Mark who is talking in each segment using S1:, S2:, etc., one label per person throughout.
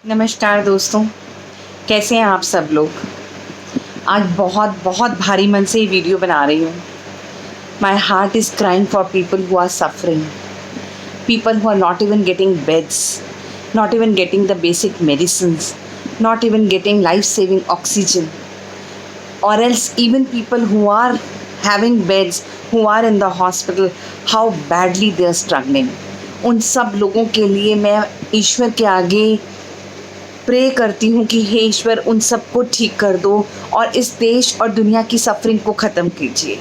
S1: नमस्कार दोस्तों, कैसे हैं आप सब लोग। आज बहुत बहुत भारी मन से ये वीडियो बना रही हूँ। My heart is crying for people who are suffering, people who are not even getting beds, not even getting the basic medicines, not even getting life saving oxygen, or else even people who are having beds, who are in the hospital, how badly they are struggling. उन सब लोगों के लिए मैं ईश्वर के आगे pray करती हूँ कि हे ईश्वर उन सबको ठीक कर दो और इस देश और दुनिया की सफरिंग को ख़त्म कीजिए।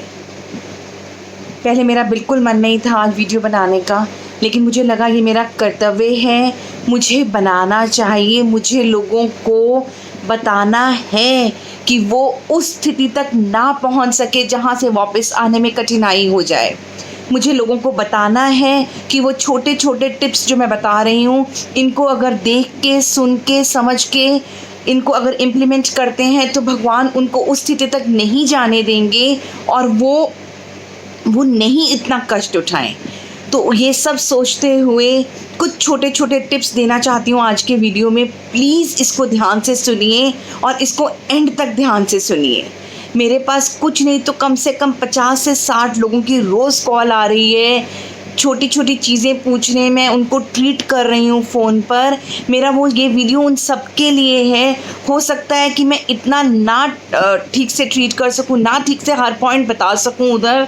S1: पहले मेरा बिल्कुल मन नहीं था आज वीडियो बनाने का, लेकिन मुझे लगा ये मेरा कर्तव्य है, मुझे बनाना चाहिए, मुझे लोगों को बताना है कि वो उस स्थिति तक ना पहुंच सके जहां से वापस आने में कठिनाई हो जाए। मुझे लोगों को बताना है कि वो छोटे छोटे टिप्स जो मैं बता रही हूँ, इनको अगर देख के, सुन के, समझ के, इनको अगर इम्प्लीमेंट करते हैं तो भगवान उनको उस स्थिति तक नहीं जाने देंगे और वो नहीं इतना कष्ट उठाएं। तो ये सब सोचते हुए कुछ छोटे छोटे टिप्स देना चाहती हूँ आज के वीडियो में। प्लीज़ इसको ध्यान से सुनिए और इसको एंड तक ध्यान से सुनिए। मेरे पास कुछ नहीं तो कम से कम 50 से 60 लोगों की रोज़ कॉल आ रही है, छोटी छोटी चीज़ें पूछने में उनको ट्रीट कर रही हूँ फ़ोन पर। मेरा ये वीडियो उन सब के लिए है। हो सकता है कि मैं इतना ना ठीक से ट्रीट कर सकूँ, ना ठीक से हर पॉइंट बता सकूँ उधर,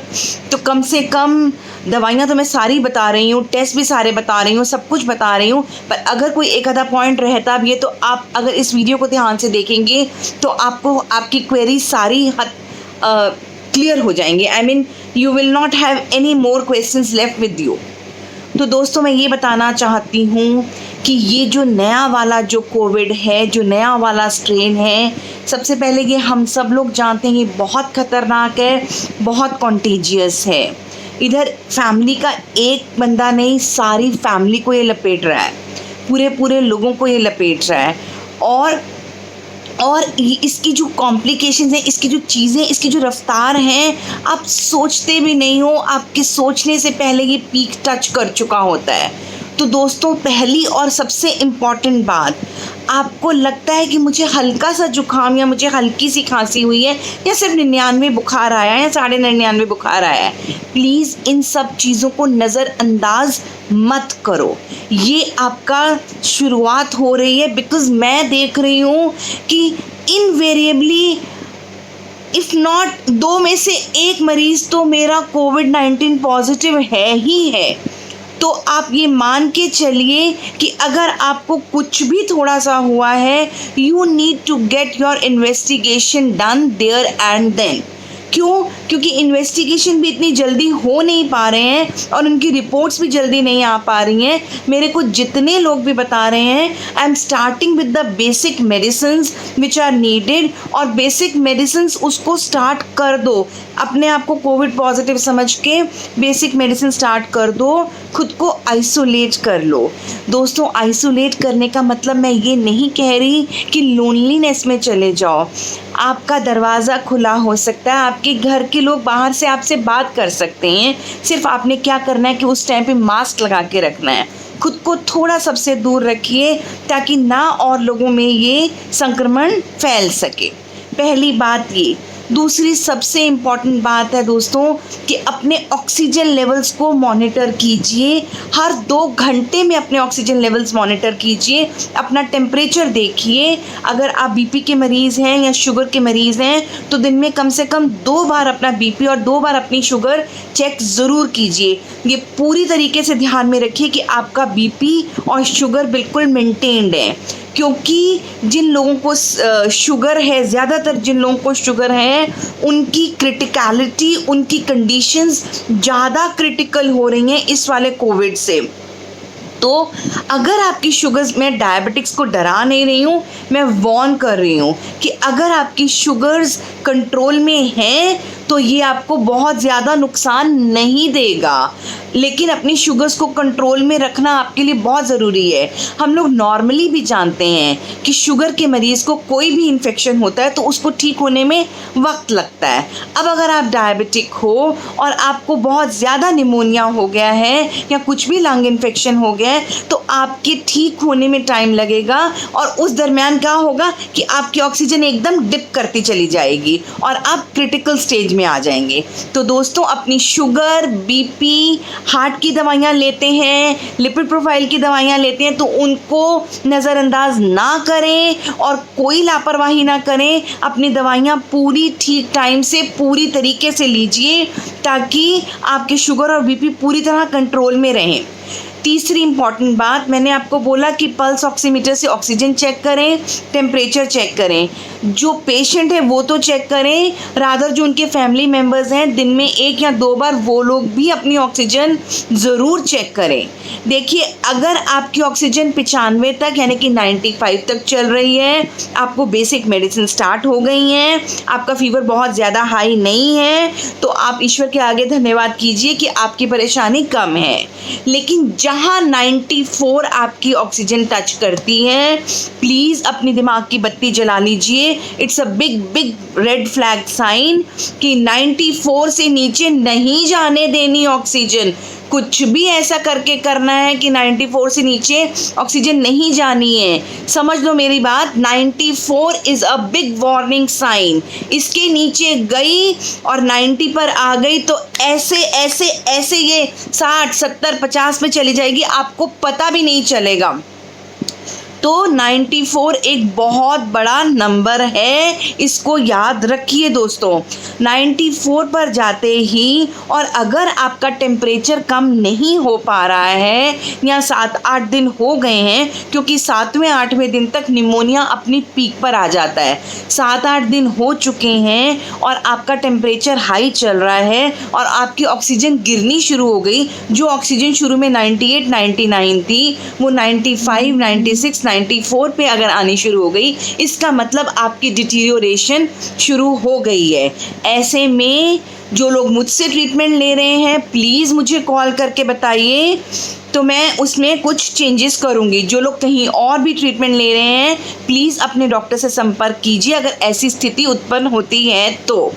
S1: तो कम से कम दवाइयाँ तो मैं सारी बता रही हूँ, टेस्ट भी सारे बता रही हूँ, सब कुछ बता रही हूँ। पर अगर कोई एक आधा पॉइंट रहता भी है तो आप अगर इस वीडियो को ध्यान से देखेंगे तो आपको आपकी क्वेरी सारी क्लियर हो जाएंगे। I mean you will not have any more questions left with you. तो दोस्तों मैं ये बताना चाहती हूँ कि ये जो नया वाला जो कोविड है, जो नया वाला स्ट्रेन है, सबसे पहले ये हम सब लोग जानते हैं ये बहुत ख़तरनाक है, बहुत कॉन्टेजियस है। इधर फैमिली का एक बंदा नहीं, सारी फैमिली को ये लपेट रहा है, पूरे लोगों को ये लपेट रहा है। और इसकी जो कॉम्प्लिकेशंस हैं, इसकी जो चीज़ें, इसकी जो रफ्तार हैं, आप सोचते भी नहीं हो, आपके सोचने से पहले ये पीक टच कर चुका होता है। तो दोस्तों पहली और सबसे इम्पॉर्टेंट बात, आपको लगता है कि मुझे हल्का सा जुकाम या मुझे हल्की सी खांसी हुई है या सिर्फ 99 बुखार आया है या 99.5 बुखार आया है, प्लीज़ इन सब चीज़ों को नज़रअंदाज मत करो। ये आपका शुरुआत हो रही है, बिकॉज़ मैं देख रही हूँ कि इनवेरिएबली इफ़ नॉट 2 में से 1 मरीज़ तो मेरा कोविड-19 पॉजिटिव है ही है। तो आप ये मान के चलिए कि अगर आपको कुछ भी थोड़ा सा हुआ है, you need to get your investigation done there and then. क्यों? क्योंकि इन्वेस्टिगेशन भी इतनी जल्दी हो नहीं पा रहे हैं और उनकी रिपोर्ट्स भी जल्दी नहीं आ पा रही हैं। मेरे को जितने लोग भी बता रहे हैं, I am starting with the basic medicines which are needed, और बेसिक मेडिसिन्स उसको स्टार्ट कर दो। अपने आप को कोविड पॉजिटिव समझ के बेसिक मेडिसिन स्टार्ट कर दो, खुद को आइसोलेट कर लो। दोस्तों आइसोलेट करने का मतलब मैं ये नहीं कह रही कि लोनलीनेस में चले जाओ। आपका दरवाज़ा खुला हो सकता है, आपके घर के लोग बाहर से आपसे बात कर सकते हैं, सिर्फ आपने क्या करना है कि उस टाइम पे मास्क लगा के रखना है। खुद को थोड़ा सबसे दूर रखिए ताकि ना और लोगों में ये संक्रमण फैल सके। पहली बात ये। दूसरी सबसे इम्पॉर्टेंट बात है दोस्तों कि अपने ऑक्सीजन लेवल्स को मॉनिटर कीजिए। हर 2 घंटे में अपने ऑक्सीजन लेवल्स मॉनिटर कीजिए, अपना टेम्परेचर देखिए। अगर आप बीपी के मरीज़ हैं या शुगर के मरीज़ हैं तो दिन में कम से कम 2 बार अपना बीपी और 2 बार अपनी शुगर चेक ज़रूर कीजिए। ये पूरी तरीके से ध्यान में रखिए कि आपका बीपी और शुगर बिल्कुल मेंटेन्ड है, क्योंकि जिन लोगों को शुगर है, ज़्यादातर जिन लोगों को शुगर है, उनकी क्रिटिकलिटी, उनकी कंडीशंस ज़्यादा क्रिटिकल हो रही हैं इस वाले कोविड से। तो अगर आपकी शुगर्स, मैं डायबिटिक्स को डरा नहीं रही हूँ, मैं वार्न कर रही हूँ कि अगर आपकी शुगर्स कंट्रोल में हैं तो ये आपको बहुत ज़्यादा नुकसान नहीं देगा, लेकिन अपनी शुगर्स को कंट्रोल में रखना आपके लिए बहुत ज़रूरी है। हम लोग नॉर्मली भी जानते हैं कि शुगर के मरीज़ को कोई भी इन्फेक्शन होता है तो उसको ठीक होने में वक्त लगता है। अब अगर आप डायबिटिक हो और आपको बहुत ज़्यादा निमोनिया हो गया है या कुछ भी लंग इन्फेक्शन हो गया है तो आपके ठीक होने में टाइम लगेगा, और उस दरमियान क्या होगा कि आपकी ऑक्सीजन एकदम डिप करती चली जाएगी और आप क्रिटिकल स्टेज में आ जाएंगे। तो दोस्तों, अपनी शुगर, बीपी, हार्ट की दवाइयाँ लेते हैं, लिपिड प्रोफाइल की दवाइयाँ लेते हैं तो उनको नज़रअंदाज ना करें और कोई लापरवाही ना करें। अपनी दवाइयाँ पूरी ठीक टाइम से पूरी तरीके से लीजिए ताकि आपके शुगर और बीपी पूरी तरह कंट्रोल में रहें। तीसरी इम्पॉर्टेंट बात, मैंने आपको बोला कि पल्स ऑक्सीमीटर से ऑक्सीजन चेक करें, टेम्परेचर चेक करें। जो पेशेंट है वो तो चेक करें, रादर जो उनके फैमिली मेम्बर्स हैं दिन में 1 या 2 बार वो लोग भी अपनी ऑक्सीजन ज़रूर चेक करें। देखिए, अगर आपकी ऑक्सीजन 95 तक यानी कि 95 तक चल रही है, आपको बेसिक मेडिसिन स्टार्ट हो गई हैं, आपका फीवर बहुत ज़्यादा हाई नहीं है, तो आप ईश्वर के आगे धन्यवाद कीजिए कि आपकी परेशानी कम है। लेकिन जहाँ 94 आपकी ऑक्सीजन टच करती है, प्लीज़ अपनी दिमाग की बत्ती जला लीजिए। It's a big big red flag sign कि 94 से नीचे नहीं जाने देनी ऑक्सीजन। कुछ भी ऐसा करके करना है कि 94 से नीचे ऑक्सीजन नहीं जानी है। समझ लो मेरी बात, 94 is a big warning sign. इसके नीचे गई और 90 पर आ गई तो ऐसे ऐसे ऐसे ये 60, 70, 50 में चली जाएगी, आपको पता भी नहीं चलेगा। तो 94 एक बहुत बड़ा नंबर है, इसको याद रखिए दोस्तों। 94 पर जाते ही, और अगर आपका टेम्परेचर कम नहीं हो पा रहा है या 7-8 दिन हो गए हैं, क्योंकि 7वें 8वें दिन तक निमोनिया अपनी पीक पर आ जाता है, 7-8 दिन हो चुके हैं और आपका टेम्परेचर हाई चल रहा है और आपकी ऑक्सीजन गिरनी शुरू हो गई, जो ऑक्सीजन शुरू में 98, 99 थी वो 95, 96, 94 पे अगर आनी शुरू हो गई, इसका मतलब आपकी डिटीरियोरेशन शुरू हो गई है। ऐसे में जो लोग मुझसे ट्रीटमेंट ले रहे हैं, प्लीज़ मुझे कॉल करके बताइए तो मैं उसमें कुछ चेंजेस करूँगी। जो लोग कहीं और भी ट्रीटमेंट ले रहे हैं, प्लीज़ अपने डॉक्टर से संपर्क कीजिए अगर ऐसी स्थिति उत्पन्न होती है तो,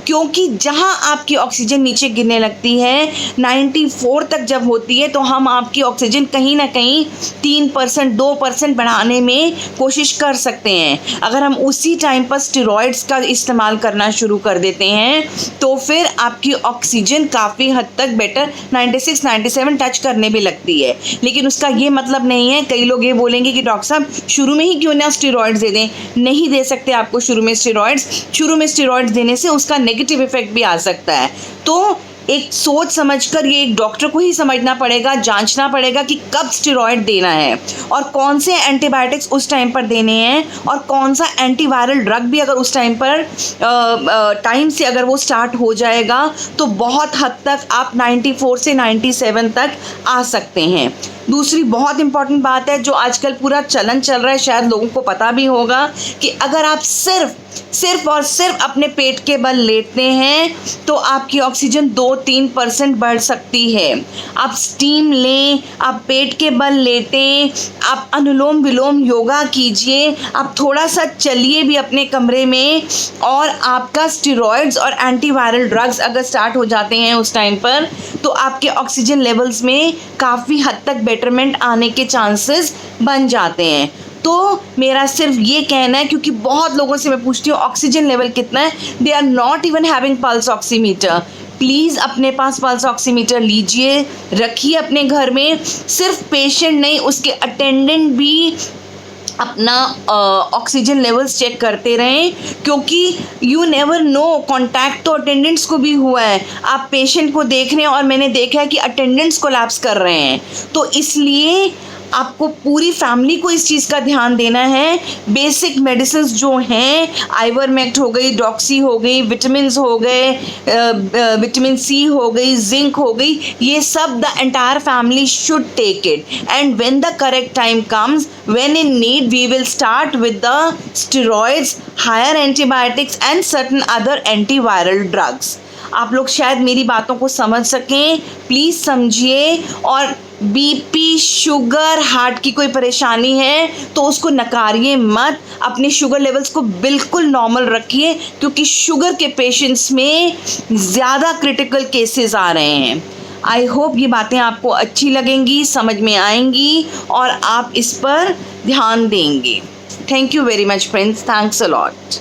S1: क्योंकि जहां आपकी ऑक्सीजन नीचे गिरने लगती है 94 तक जब होती है तो हम आपकी ऑक्सीजन कहीं ना कहीं 3%, 2% बढ़ाने में कोशिश कर सकते हैं। अगर हम उसी टाइम पर स्टेरॉइड्स का इस्तेमाल करना शुरू कर देते हैं तो फिर आपकी ऑक्सीजन काफ़ी हद तक बेटर 96, 97 टच करने भी लगती है। लेकिन उसका ये मतलब नहीं है, कई लोग ये बोलेंगे कि डॉक्टर साहब शुरू में ही क्यों ना स्टेरॉइड्स दे दें। नहीं दे सकते आपको शुरू में स्टेरॉइड्स देने से उसका नेगेटिव इफेक्ट भी आ सकता है। तो एक सोच समझकर ये एक डॉक्टर को ही समझना पड़ेगा, जांचना पड़ेगा कि कब स्टेरॉइड देना है और कौन से एंटीबायोटिक्स उस टाइम पर देने हैं और कौन सा एंटीवायरल ड्रग भी अगर उस टाइम पर टाइम से अगर वो स्टार्ट हो जाएगा तो बहुत हद तक आप 94 से 97 तक आ सकते हैं। दूसरी बहुत इंपॉर्टेंट बात है जो आजकल पूरा चलन चल रहा है, शायद लोगों को पता भी होगा, कि अगर आप सिर्फ और सिर्फ अपने पेट के बल लेटते हैं तो आपकी ऑक्सीजन 2-3% बढ़ सकती है। आप स्टीम लें, आप पेट के बल लेटें, आप अनुलोम विलोम योगा कीजिए, आप थोड़ा सा चलिए भी अपने कमरे में, और आपका स्टेरॉइड्स और एंटीवायरल ड्रग्स अगर स्टार्ट हो जाते हैं उस टाइम पर तो आपके ऑक्सीजन लेवल्स में काफ़ी हद तक बेटरमेंट आने के चांसेस बन जाते हैं। तो मेरा सिर्फ ये कहना है, क्योंकि बहुत लोगों से मैं पूछती हूँ ऑक्सीजन लेवल कितना है, they are not even having pulse oximeter. Please अपने पास पल्स ऑक्सीमीटर लीजिए, रखिए अपने घर में। सिर्फ पेशेंट नहीं, उसके अटेंडेंट भी अपना ऑक्सीजन लेवल्स चेक करते रहें, क्योंकि यू नेवर नो, कॉन्टैक्ट तो अटेंडेंट्स को भी हुआ है। आप पेशेंट को देख रहे हैं और मैंने देखा है कि अटेंडेंट्स कोलैप्स कर रहे हैं, तो इसलिए आपको पूरी फैमिली को इस चीज़ का ध्यान देना है। बेसिक मेडिसिन जो हैं, आइवरमेक्ट हो गई, डॉक्सी हो गई, विटामिन हो गए, विटामिन सी हो गई, जिंक हो गई, ये सब the entire family should take it, and when the correct time comes, when in need, we will start with the steroids, higher antibiotics and certain other antiviral drugs. आप लोग शायद मेरी बातों को समझ सकें, प्लीज़ समझिए। और बीपी, शुगर, हार्ट की कोई परेशानी है तो उसको नकारिए मत, अपने शुगर लेवल्स को बिल्कुल नॉर्मल रखिए, क्योंकि शुगर के पेशेंट्स में ज़्यादा क्रिटिकल केसेस आ रहे हैं। आई होप ये बातें आपको अच्छी लगेंगी, समझ में आएंगी और आप इस पर ध्यान देंगे। Thank you very much friends, thanks a lot.